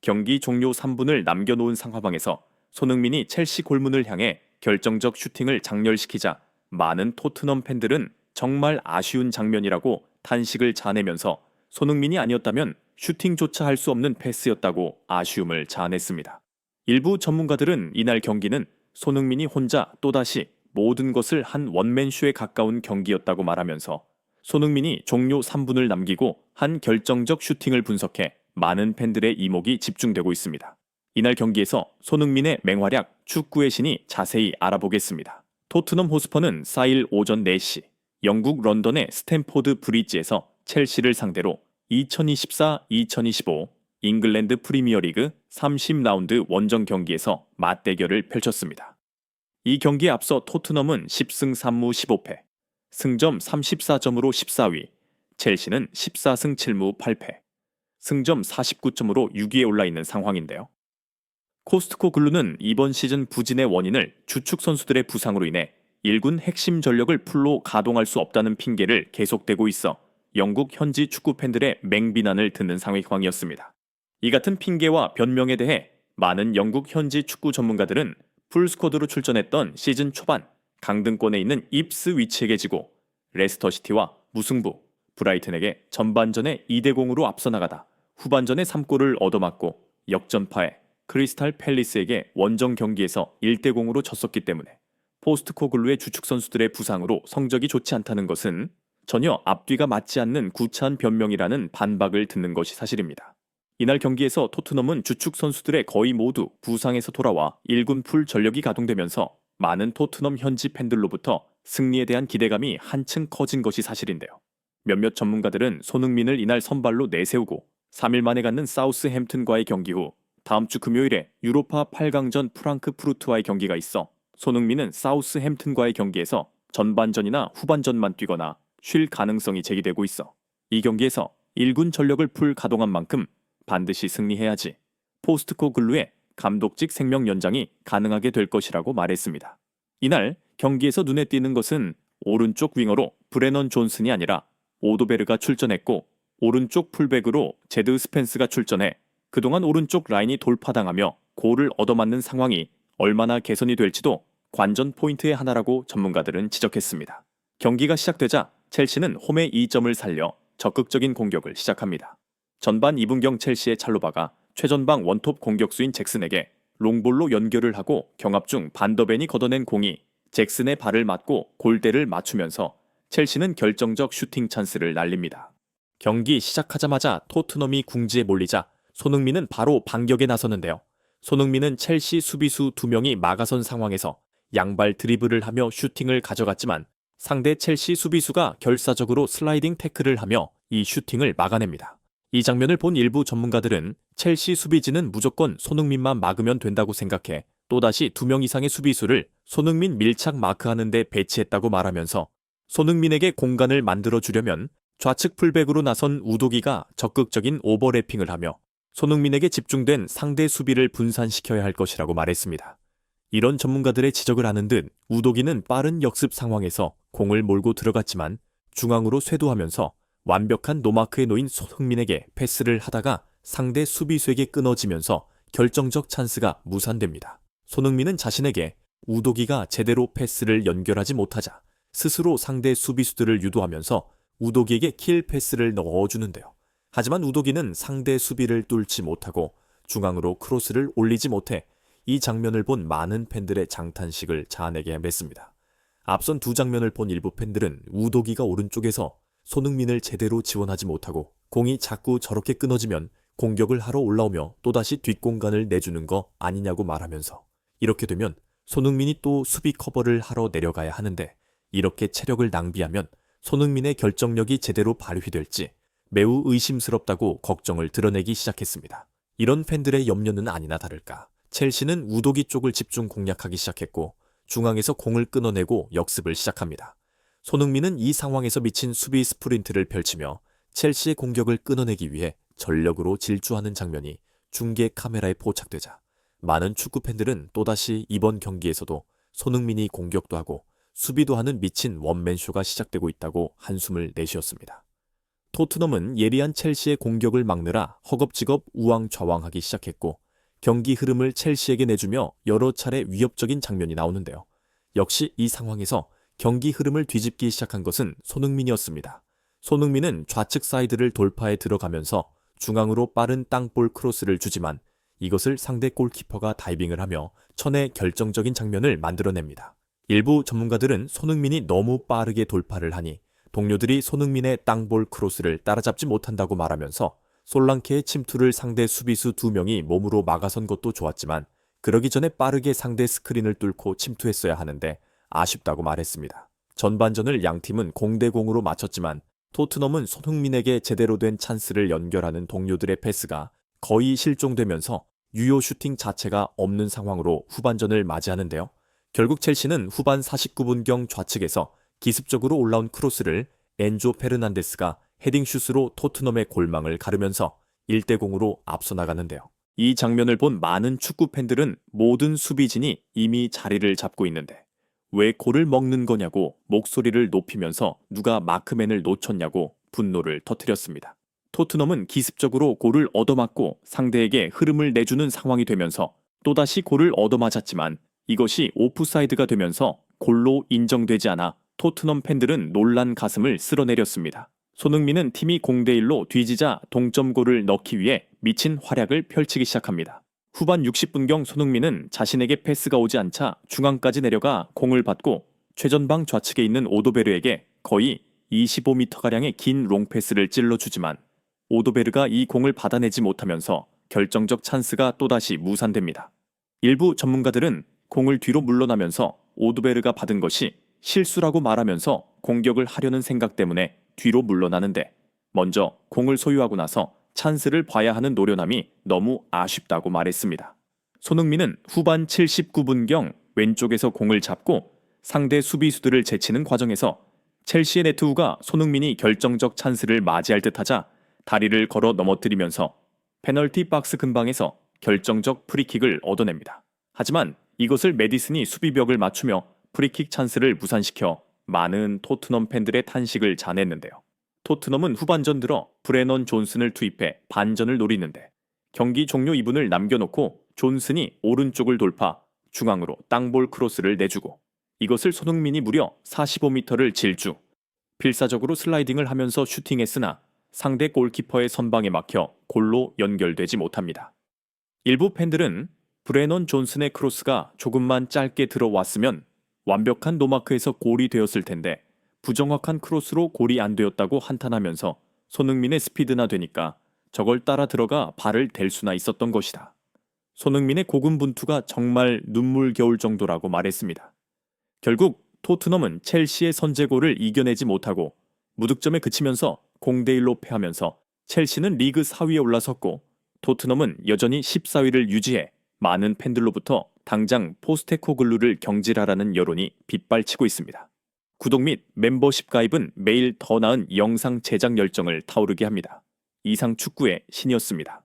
경기 종료 3분을 남겨놓은 상황에서 손흥민이 첼시 골문을 향해 결정적 슈팅을 장렬시키자 많은 토트넘 팬들은 정말 아쉬운 장면이라고 탄식을 자아내면서 손흥민이 아니었다면 슈팅조차 할 수 없는 패스였다고 아쉬움을 자아냈습니다. 일부 전문가들은 이날 경기는 손흥민이 혼자 또다시 모든 것을 한 원맨쇼에 가까운 경기였다고 말하면서 손흥민이 종료 3분을 남기고 한 결정적 슈팅을 분석해 많은 팬들의 이목이 집중되고 있습니다. 이날 경기에서 손흥민의 맹활약, 축구의 신이 자세히 알아보겠습니다. 토트넘 호스퍼는 4일 오전 4시 영국 런던의 스탠포드 브리지에서 첼시를 상대로 2024-2025 잉글랜드 프리미어리그 30라운드 원정 경기에서 맞대결을 펼쳤습니다. 이 경기에 앞서 토트넘은 10승 3무 15패, 승점 34점으로 14위, 첼시는 14승 7무 8패, 승점 49점으로 6위에 올라 있는 상황인데요. 코스트코 글루는 이번 시즌 부진의 원인을 주축 선수들의 부상으로 인해 1군 핵심 전력을 풀로 가동할 수 없다는 핑계를 계속대고 있어 영국 현지 축구 팬들의 맹비난을 듣는 상황이었습니다. 이 같은 핑계와 변명에 대해 많은 영국 현지 축구 전문가들은 풀스쿼드로 출전했던 시즌 초반 강등권에 있는 입스 위치에게 지고 레스터시티와 무승부, 브라이튼에게 전반전에 2대0으로 앞서 나가다 후반전에 3골을 얻어맞고 역전파에 크리스탈 팰리스에게 원정 경기에서 1대0으로 졌었기 때문에 포스트코글루의 주축 선수들의 부상으로 성적이 좋지 않다는 것은 전혀 앞뒤가 맞지 않는 구차한 변명이라는 반박을 듣는 것이 사실입니다. 이날 경기에서 토트넘은 주축 선수들의 거의 모두 부상에서 돌아와 1군 풀 전력이 가동되면서 많은 토트넘 현지 팬들로부터 승리에 대한 기대감이 한층 커진 것이 사실인데요. 몇몇 전문가들은 손흥민을 이날 선발로 내세우고 3일 만에 갖는 사우스햄튼과의 경기 후 다음 주 금요일에 유로파 8강전 프랑크푸르트와의 경기가 있어 손흥민은 사우스햄튼과의 경기에서 전반전이나 후반전만 뛰거나 쉴 가능성이 제기되고 있어 이 경기에서 1군 전력을 풀 가동한 만큼 반드시 승리해야지 포스트코글루의 감독직 생명 연장이 가능하게 될 것이라고 말했습니다. 이날 경기에서 눈에 띄는 것은 오른쪽 윙어로 브레넌 존슨이 아니라 오도베르가 출전했고 오른쪽 풀백으로 제드 스펜스가 출전해 그동안 오른쪽 라인이 돌파당하며 골을 얻어맞는 상황이 얼마나 개선이 될지도 관전 포인트의 하나라고 전문가들은 지적했습니다. 경기가 시작되자 첼시는 홈의 2점을 살려 적극적인 공격을 시작합니다. 전반 2분경 첼시의 찰로바가 최전방 원톱 공격수인 잭슨에게 롱볼로 연결을 하고 경합 중 반더벤이 걷어낸 공이 잭슨의 발을 맞고 골대를 맞추면서 첼시는 결정적 슈팅 찬스를 날립니다. 경기 시작하자마자 토트넘이 궁지에 몰리자 손흥민은 바로 반격에 나섰는데요. 손흥민은 첼시 수비수 2명이 막아선 상황에서 양발 드리블을 하며 슈팅을 가져갔지만 상대 첼시 수비수가 결사적으로 슬라이딩 태클을 하며 이 슈팅을 막아냅니다. 이 장면을 본 일부 전문가들은 첼시 수비진은 무조건 손흥민만 막으면 된다고 생각해 또다시 2명 이상의 수비수를 손흥민 밀착 마크하는 데 배치했다고 말하면서 손흥민에게 공간을 만들어주려면 좌측 풀백으로 나선 우도기가 적극적인 오버래핑을 하며 손흥민에게 집중된 상대 수비를 분산시켜야 할 것이라고 말했습니다. 이런 전문가들의 지적을 하는 듯 우도기는 빠른 역습 상황에서 공을 몰고 들어갔지만 중앙으로 쇄도하면서 완벽한 노마크에 놓인 손흥민에게 패스를 하다가 상대 수비수에게 끊어지면서 결정적 찬스가 무산됩니다. 손흥민은 자신에게 우도기가 제대로 패스를 연결하지 못하자 스스로 상대 수비수들을 유도하면서 우도기에게 킬 패스를 넣어주는데요. 하지만 우도기는 상대 수비를 뚫지 못하고 중앙으로 크로스를 올리지 못해 이 장면을 본 많은 팬들의 장탄식을 자아내게 했습니다. 앞선 두 장면을 본 일부 팬들은 우도기가 오른쪽에서 손흥민을 제대로 지원하지 못하고 공이 자꾸 저렇게 끊어지면 공격을 하러 올라오며 또다시 뒷공간을 내주는 거 아니냐고 말하면서 이렇게 되면 손흥민이 또 수비 커버를 하러 내려가야 하는데 이렇게 체력을 낭비하면 손흥민의 결정력이 제대로 발휘될지 매우 의심스럽다고 걱정을 드러내기 시작했습니다. 이런 팬들의 염려는 아니나 다를까 첼시는 우도기 쪽을 집중 공략하기 시작했고 중앙에서 공을 끊어내고 역습을 시작합니다. 손흥민은 이 상황에서 미친 수비 스프린트를 펼치며 첼시의 공격을 끊어내기 위해 전력으로 질주하는 장면이 중계 카메라에 포착되자 많은 축구 팬들은 또다시 이번 경기에서도 손흥민이 공격도 하고 수비도 하는 미친 원맨쇼가 시작되고 있다고 한숨을 내쉬었습니다. 토트넘은 예리한 첼시의 공격을 막느라 허겁지겁 우왕좌왕하기 시작했고 경기 흐름을 첼시에게 내주며 여러 차례 위협적인 장면이 나오는데요. 역시 이 상황에서 경기 흐름을 뒤집기 시작한 것은 손흥민이었습니다. 손흥민은 좌측 사이드를 돌파해 들어가면서 중앙으로 빠른 땅볼 크로스를 주지만 이것을 상대 골키퍼가 다이빙을 하며 천의 결정적인 장면을 만들어냅니다. 일부 전문가들은 손흥민이 너무 빠르게 돌파를 하니 동료들이 손흥민의 땅볼 크로스를 따라잡지 못한다고 말하면서 솔랑케의 침투를 상대 수비수 2명이 몸으로 막아선 것도 좋았지만 그러기 전에 빠르게 상대 스크린을 뚫고 침투했어야 하는데 아쉽다고 말했습니다. 전반전을 양팀은 0대0으로 마쳤지만 토트넘은 손흥민에게 제대로 된 찬스를 연결하는 동료들의 패스가 거의 실종되면서 유효 슈팅 자체가 없는 상황으로 후반전을 맞이하는데요. 결국 첼시는 후반 49분경 좌측에서 기습적으로 올라온 크로스를 엔조 페르난데스가 헤딩슛으로 토트넘의 골망을 가르면서 1대0으로 앞서 나가는데요. 이 장면을 본 많은 축구 팬들은 모든 수비진이 이미 자리를 잡고 있는데 왜 골을 먹는 거냐고 목소리를 높이면서 누가 마크맨을 놓쳤냐고 분노를 터뜨렸습니다. 토트넘은 기습적으로 골을 얻어맞고 상대에게 흐름을 내주는 상황이 되면서 또다시 골을 얻어맞았지만 이것이 오프사이드가 되면서 골로 인정되지 않아 토트넘 팬들은 놀란 가슴을 쓸어내렸습니다. 손흥민은 팀이 0대1로 뒤지자 동점골을 넣기 위해 미친 활약을 펼치기 시작합니다. 후반 60분경 손흥민은 자신에게 패스가 오지 않자 중앙까지 내려가 공을 받고 최전방 좌측에 있는 오도베르에게 거의 25m가량의 긴 롱패스를 찔러주지만 오도베르가 이 공을 받아내지 못하면서 결정적 찬스가 또다시 무산됩니다. 일부 전문가들은 공을 뒤로 물러나면서 오도베르가 받은 것이 실수라고 말하면서 공격을 하려는 생각 때문에 뒤로 물러나는데 먼저 공을 소유하고 나서 찬스를 봐야 하는 노련함이 너무 아쉽다고 말했습니다. 손흥민은 후반 79분경 왼쪽에서 공을 잡고 상대 수비수들을 제치는 과정에서 첼시의 네트우가 손흥민이 결정적 찬스를 맞이할 듯하자 다리를 걸어 넘어뜨리면서 페널티 박스 근방에서 결정적 프리킥을 얻어냅니다. 하지만 이것을 메디슨이 수비벽을 맞추며 프리킥 찬스를 무산시켜 많은 토트넘 팬들의 탄식을 자냈는데요. 토트넘은 후반전 들어 브레넌 존슨을 투입해 반전을 노리는데 경기 종료 2분을 남겨놓고 존슨이 오른쪽을 돌파 중앙으로 땅볼 크로스를 내주고 이것을 손흥민이 무려 45m를 질주 필사적으로 슬라이딩을 하면서 슈팅했으나 상대 골키퍼의 선방에 막혀 골로 연결되지 못합니다. 일부 팬들은 브레넌 존슨의 크로스가 조금만 짧게 들어왔으면 완벽한 노마크에서 골이 되었을 텐데 부정확한 크로스로 골이 안 되었다고 한탄하면서 손흥민의 스피드나 되니까 저걸 따라 들어가 발을 댈 수나 있었던 것이다. 손흥민의 고군분투가 정말 눈물겨울 정도라고 말했습니다. 결국 토트넘은 첼시의 선제골을 이겨내지 못하고 무득점에 그치면서 0대1로 패하면서 첼시는 리그 4위에 올라섰고 토트넘은 여전히 14위를 유지해 많은 팬들로부터 당장 포스테코글루를 경질하라는 여론이 빗발치고 있습니다. 구독 및 멤버십 가입은 매일 더 나은 영상 제작 열정을 타오르게 합니다. 이상 축구의 신이었습니다.